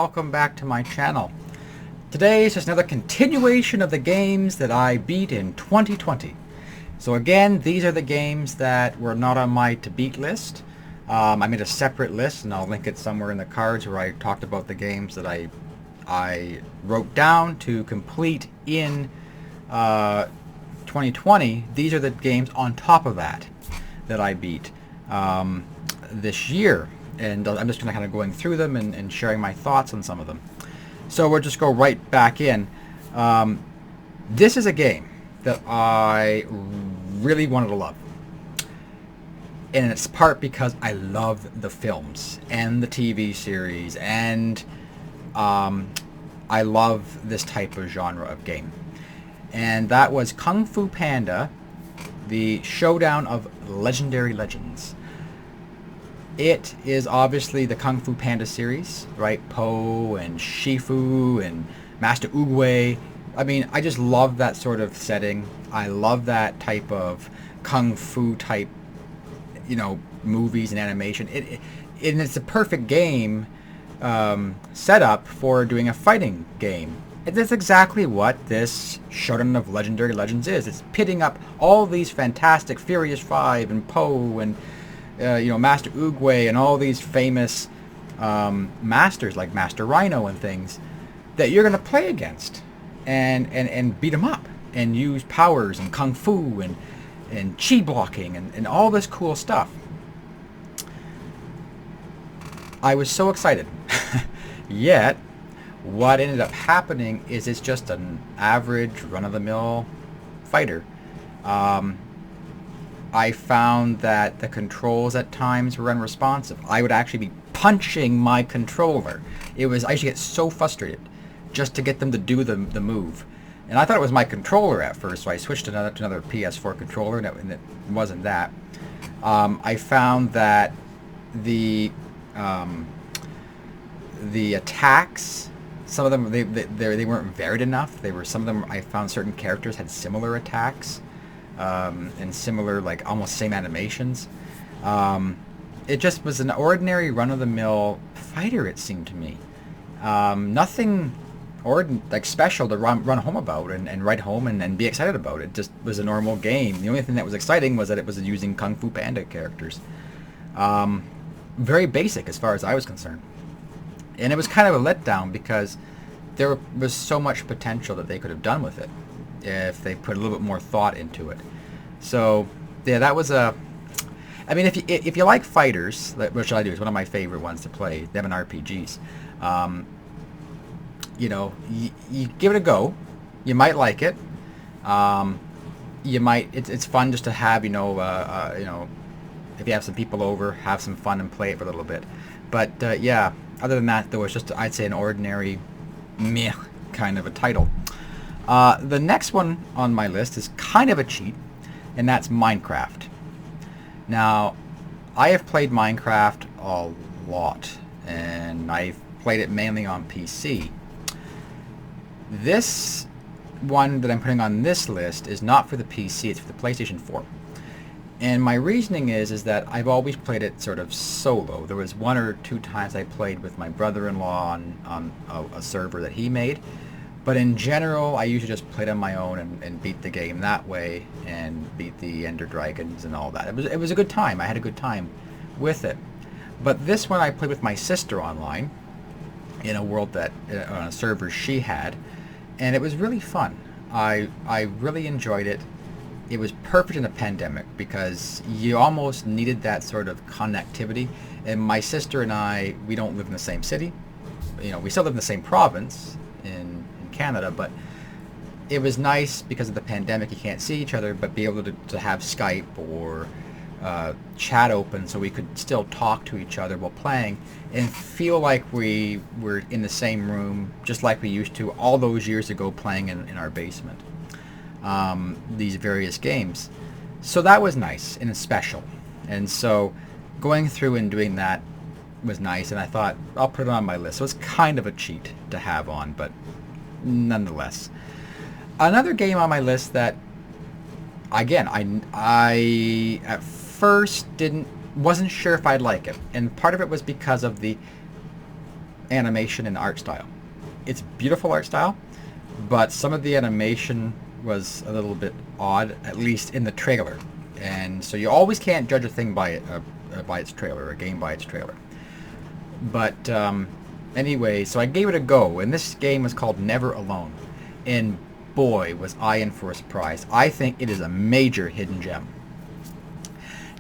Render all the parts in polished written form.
welcome back to my channel. Today is just another continuation of the games that I beat in 2020. So again, these are the games that were not on my to beat list. I made a separate list and I'll link it somewhere in the cards where I talked about the games that I wrote down to complete in 2020. These are the games on top of that I beat this year. And I'm just kind of going through them and sharing my thoughts on some of them. So we'll just go right back in. This is a game that I really wanted to love. And it's part because I love the films and the TV series, and I love this type of genre of game. And that was Kung Fu Panda, the Showdown of Legendary Legends. It is obviously the Kung Fu Panda series, right? Po and Shifu and Master Oogway. I mean, I just love that sort of setting. I love that type of Kung Fu type, movies and animation. And it's a perfect game setup for doing a fighting game. And that's exactly what this Showdown of Legendary Legends is. It's pitting up all these fantastic Furious Five and Po and Master Oogway and all these famous masters like Master Rhino and things that you're going to play against and beat them up and use powers and kung fu and chi blocking and all this cool stuff. I was so excited. Yet what ended up happening is it's just an average run-of-the-mill fighter. I found that the controls at times were unresponsive. I would actually be punching my controller. I used to get so frustrated just to get them to do the move. And I thought it was my controller at first, so I switched to another PS4 controller, and it wasn't that. I found that the attacks, some of them they weren't varied enough. Some of them I found certain characters had similar attacks. And similar, like almost same animations. It just was an ordinary run-of-the-mill fighter, it seemed to me. Nothing special to run home about and write home and be excited about. It just was a normal game. The only thing that was exciting was that it was using Kung Fu Panda characters. Very basic as far as I was concerned. And it was kind of a letdown because there was so much potential that they could have done with it if they put a little bit more thought into it. So yeah, that was I mean, if you like fighters, which I do, it's one of my favorite ones to play, them and RPGs. You give it a go. You might like it. You might. It's fun just to have if you have some people over, have some fun and play it for a little bit. But yeah, other than that, though, it's just I'd say an ordinary meh kind of a title. The next one on my list is kind of a cheat, and that's Minecraft. Now, I have played Minecraft a lot, and I've played it mainly on PC. This one that I'm putting on this list is not for the PC, it's for the PlayStation 4. And my reasoning is that I've always played it sort of solo. There was one or two times I played with my brother-in-law on a server that he made. But in general, I usually just played on my own and beat the game that way and beat the Ender Dragons and all that. It was a good time. I had a good time with it. But this one I played with my sister online in a world on a server she had, and it was really fun. I really enjoyed it. It was perfect in a pandemic because you almost needed that sort of connectivity. And my sister and I, we don't live in the same city. We still live in the same province in Canada, but it was nice because of the pandemic. You can't see each other, but be able to have Skype or chat open so we could still talk to each other while playing and feel like we were in the same room, just like we used to all those years ago playing in our basement. These various games. So that was nice and special. And so going through and doing that was nice, and I thought I'll put it on my list. So it's kind of a cheat to have on, but nonetheless. Another game on my list that, again, I at first wasn't sure if I'd like it, and part of it was because of the animation and art style. It's beautiful art style, but some of the animation was a little bit odd, at least in the trailer. And so you always can't judge a thing by its trailer, a game by its trailer. But anyway, so I gave it a go, and this game was called Never Alone. And boy, was I in for a surprise. I think it is a major hidden gem.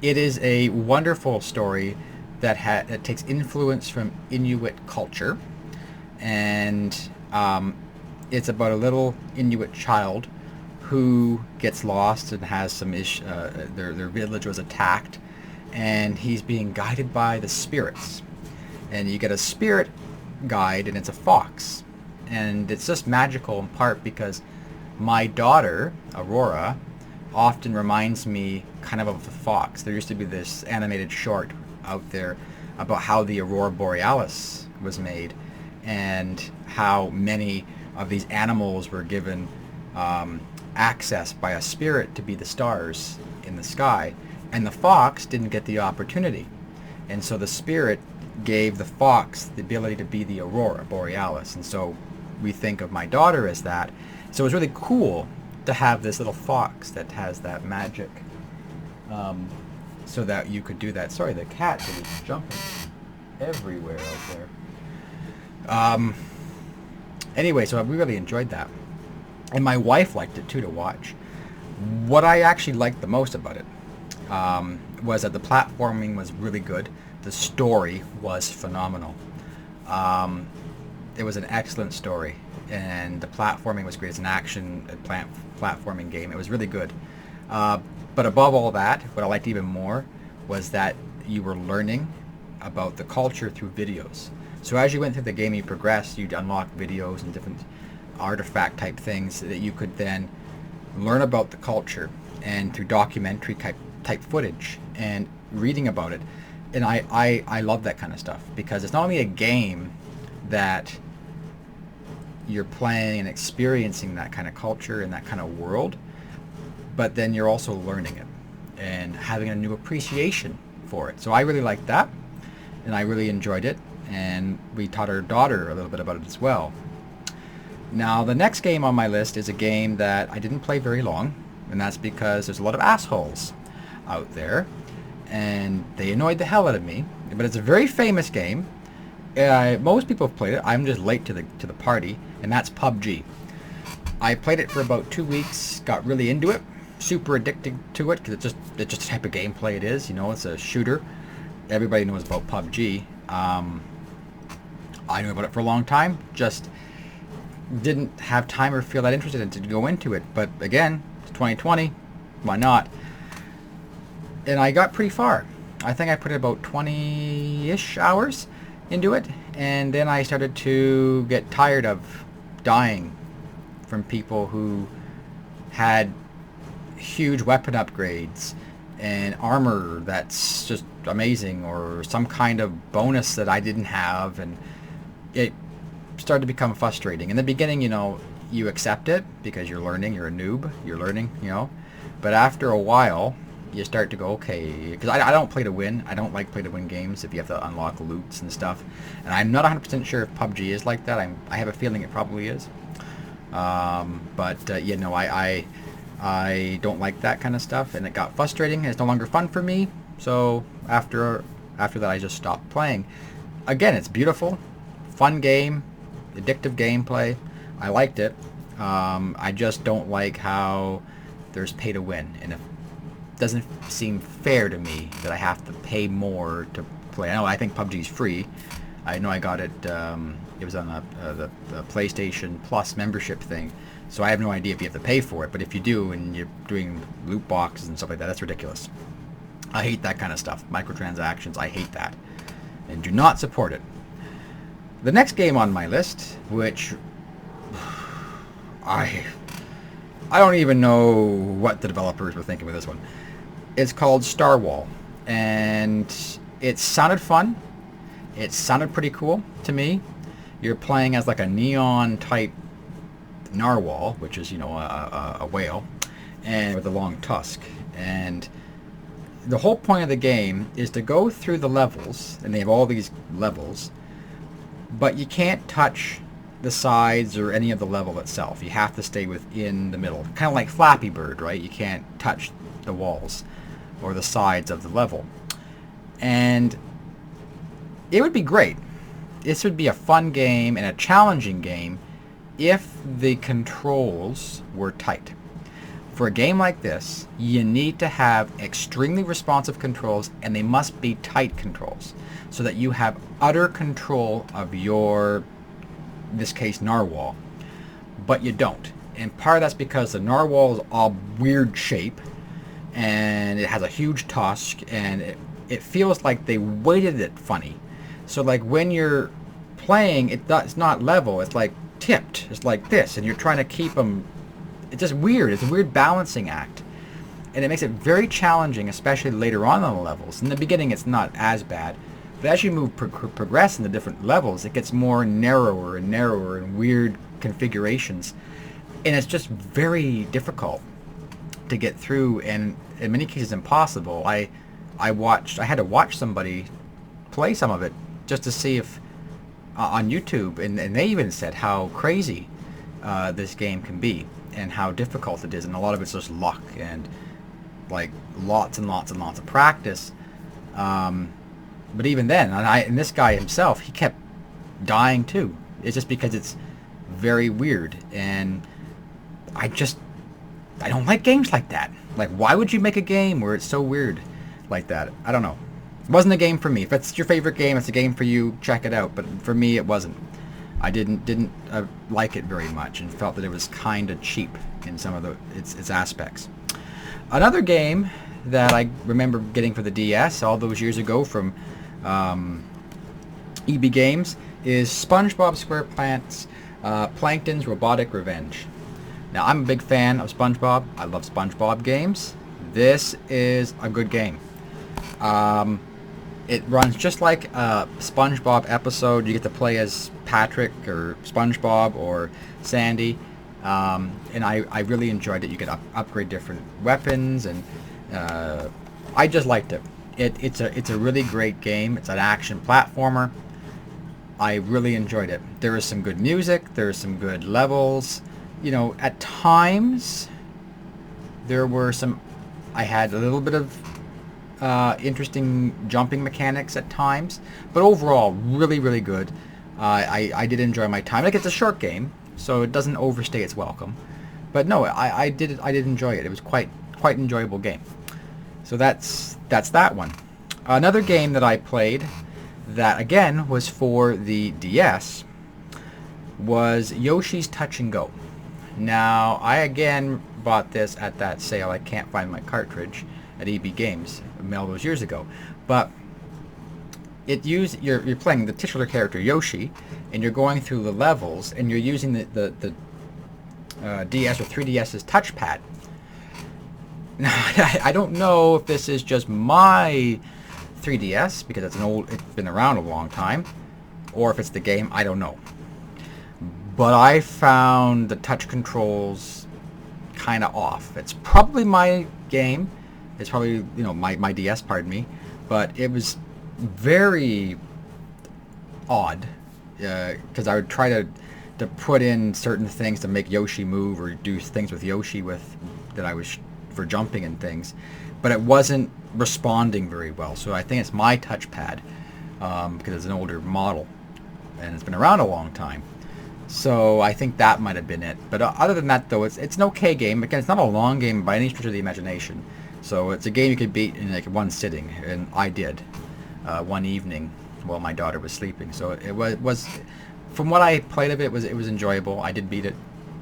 It is a wonderful story that takes influence from Inuit culture, and it's about a little Inuit child who gets lost and has some their village was attacked, and he's being guided by the spirits. And you get a spirit guide, and it's a fox. And it's just magical in part because my daughter, Aurora, often reminds me kind of the fox. There used to be this animated short out there about how the Aurora Borealis was made and how many of these animals were given access by a spirit to be the stars in the sky, and the fox didn't get the opportunity. And so the spirit gave the fox the ability to be the Aurora Borealis, and so we think of my daughter as that. So it was really cool to have this little fox that has that magic, so that you could do that. Sorry, the cat is jumping everywhere out there. Anyway, so we really enjoyed that. And my wife liked it too to watch. What I actually liked the most about it was that the platforming was really good. The story was phenomenal. It was an excellent story, and the platforming was great. It's an action platforming game. It was really good. But above all that, what I liked even more was that you were learning about the culture through videos. So as you went through the game, you progressed, you'd unlock videos and different artifact type things that you could then learn about the culture, and through documentary type footage and reading about it. And I love that kind of stuff, because it's not only a game that you're playing and experiencing that kind of culture and that kind of world, but then you're also learning it and having a new appreciation for it. So I really liked that, and I really enjoyed it, and we taught our daughter a little bit about it as well. Now, the next game on my list is a game that I didn't play very long, and that's because there's a lot of assholes out there, and they annoyed the hell out of me. But it's a very famous game. Most people have played it. I'm just late to the party, and that's PUBG. I played it for about 2 weeks, got really into it, super addicted to it, because it's just the type of gameplay it is. You know, it's a shooter. Everybody knows about PUBG. I knew about it for a long time, just didn't have time or feel that interested in to go into it. But again, it's 2020, why not? And I got pretty far. I think I put about 20-ish hours into it, and then I started to get tired of dying from people who had huge weapon upgrades and armor that's just amazing, or some kind of bonus that I didn't have, and it started to become frustrating. In the beginning, you know, you accept it because you're learning, you're a noob, you're learning, you know, but after a while you start to go, okay, because I don't play to win. I don't like play to win games if you have to unlock loots and stuff, and I'm not 100% sure if PUBG is like that. I have a feeling it probably is, but you know, I don't like that kind of stuff, and it got frustrating, and it's no longer fun for me. So after that, I just stopped playing. Again, it's beautiful, fun game, addictive gameplay. I liked it. I just don't like how there's pay to win, and it doesn't seem fair to me that I have to pay more to play. I know, I think PUBG's free. I know I got it. It was on the PlayStation Plus membership thing, so I have no idea if you have to pay for it. But if you do, and you're doing loot boxes and stuff like that, that's ridiculous. I hate that kind of stuff. Microtransactions, I hate that, and do not support it. The next game on my list, which I don't even know what the developers were thinking with this one. It's called Star Wall, and it sounded fun. It sounded pretty cool to me. You're playing as like a neon type narwhal, which is, you know, a whale, and with a long tusk. And the whole point of the game is to go through the levels, and they have all these levels, but you can't touch the sides or any of the level itself. You have to stay within the middle. Kind of like Flappy Bird, right? You can't touch the walls or the sides of the level. And it would be great. This would be a fun game and a challenging game if the controls were tight. For a game like this, you need to have extremely responsive controls, and they must be tight controls so that you have utter control of your, in this case, narwhal. But you don't. And part of that's because the narwhal is all weird shape, and it has a huge tusk, and it feels like they weighted it funny. So like when you're playing, it's not level, it's like tipped. It's like this, and you're trying to keep them. It's just weird. It's a weird balancing act. And it makes it very challenging, especially later on in the levels. In the beginning, it's not as bad. But as you progress in the different levels, it gets more narrower and weird configurations. And it's just very difficult to get through, and in many cases impossible. I had to watch somebody play some of it just to see if on YouTube, and they even said how crazy this game can be and how difficult it is, and a lot of it's just luck and like lots and lots of practice. But even then, and this guy himself, he kept dying too. It's just because it's very weird, and I don't like games like that. Like, why would you make a game where it's so weird like that? I don't know. It wasn't a game for me. If it's your favorite game, it's a game for you, check it out. But for me, it wasn't. I didn't like it very much, and felt that it was kind of cheap in some of its aspects. Another game that I remember getting for the DS all those years ago from EB Games is SpongeBob SquarePants Plankton's Robotic Revenge. Now, I'm a big fan of SpongeBob. I love SpongeBob games. This is a good game. It runs just like a SpongeBob episode. You get to play as Patrick or SpongeBob or Sandy. And I really enjoyed it. You could upgrade different weapons, and I just liked it. It's a really great game. It's an action platformer. I really enjoyed it. There is some good music. There is some good levels. You know, at times there were some. I had a little bit of interesting jumping mechanics at times, but overall, really, really good. I did enjoy my time. Like, it's a short game, so it doesn't overstay its welcome. But no, I did enjoy it. It was quite enjoyable game. So that's that one. Another game that I played that again was for the DS was Yoshi's Touch and Go. Now, I again bought this at that sale. I can't find my cartridge at EB Games all those years ago, but you're playing the titular character Yoshi, and you're going through the levels, and you're using the DS or 3DS's touchpad. Now, I don't know if this is just my 3DS because it's been around a long time, or if it's the game. I don't know. But I found the touch controls kind of off. It's probably my game. It's probably, my DS, pardon me. But it was very odd because I would try to put in certain things to make Yoshi move or do things with Yoshi that I was for jumping and things, but it wasn't responding very well. So I think it's my touchpad because it's an older model and it's been around a long time. So I think that might have been it. But other than that, though, it's an okay game. Again, it's not a long game by any stretch of the imagination. So it's a game you could beat in like one sitting, and I did one evening while my daughter was sleeping. So it was from what I played of it, it was enjoyable. I did beat it.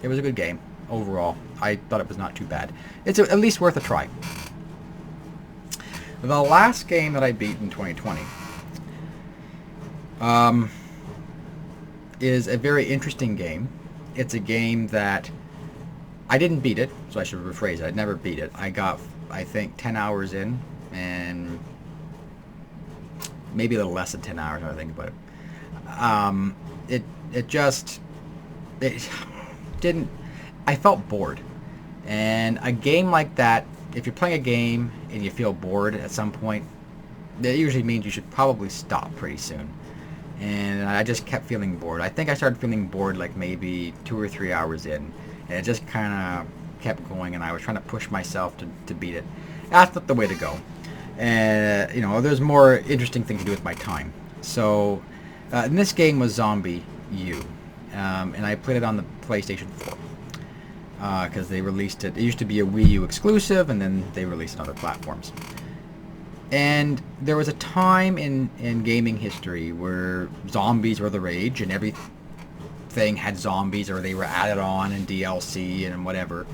It was a good game overall. I thought it was not too bad. It's at least worth a try. The last game that I beat in 2020 is a very interesting game. It's a game that I didn't beat it, so I should rephrase it. I never beat it. I got, I think, 10 hours in, and maybe a little less than 10 hours now I think about it. It didn't, I felt bored. And a game like that, if you're playing a game and you feel bored at some point, that usually means you should probably stop pretty soon. and I just kept feeling bored. I think I started feeling bored like maybe 2 or 3 hours in, and it just kind of kept going, and I was trying to push myself to beat it. That's not the way to go. And there's more interesting things to do with my time. So, and this game was Zombie U, and I played it on the PlayStation 4 because they released it. It used to be a Wii U exclusive, and then they released it on other platforms. And there was a time in gaming history where zombies were the rage, and everything had zombies, or they were added on in DLC and whatever.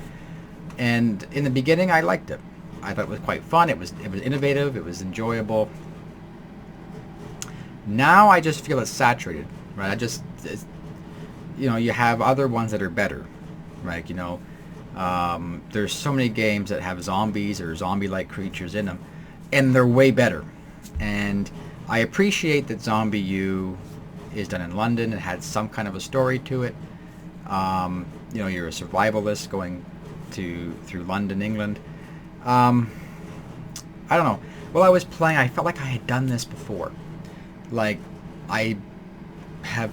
And in the beginning, I liked it. I thought it was quite fun. It was innovative. It was enjoyable. Now I just feel it's saturated, right? You have other ones that are better, right? There's so many games that have zombies or zombie-like creatures in them, and they're way better. And I appreciate that Zombie U is done in London. It had some kind of a story to it. You're a survivalist going through London, England. I don't know. While I was playing, I felt like I had done this before. Like, I have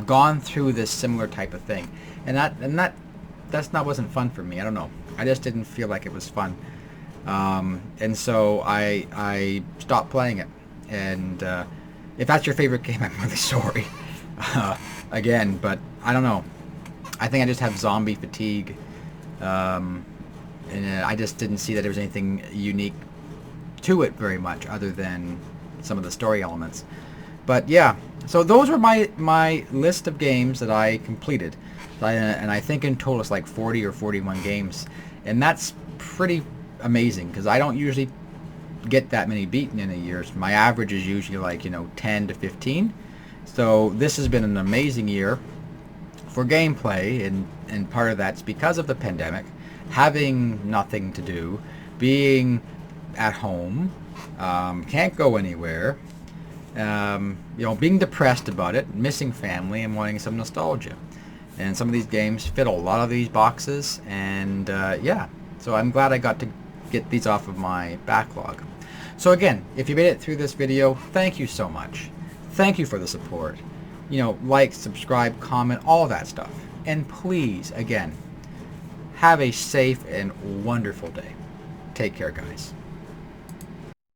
gone through this similar type of thing, and that wasn't fun for me. I don't know. I just didn't feel like it was fun, and so I stopped playing it. And if that's your favorite game, I'm really sorry. Again, but I don't know. I think I just have zombie fatigue. And I just didn't see that there was anything unique to it very much, other than some of the story elements. But yeah, so those were my list of games that I completed, and I think in total it's like 40 or 41 games, and that's pretty amazing because I don't usually get that many beaten in a year. My average is usually like 10 to 15. So this has been an amazing year for gameplay, and part of that's because of the pandemic, having nothing to do, being at home, can't go anywhere, being depressed about it, missing family, and wanting some nostalgia. And some of these games fit a lot of these boxes, and yeah, so I'm glad I got to get these off of my backlog. So again, if you made it through this video, thank you so much. Thank you for the support. Like, subscribe, comment, all that stuff. And please, again, have a safe and wonderful day. Take care, guys.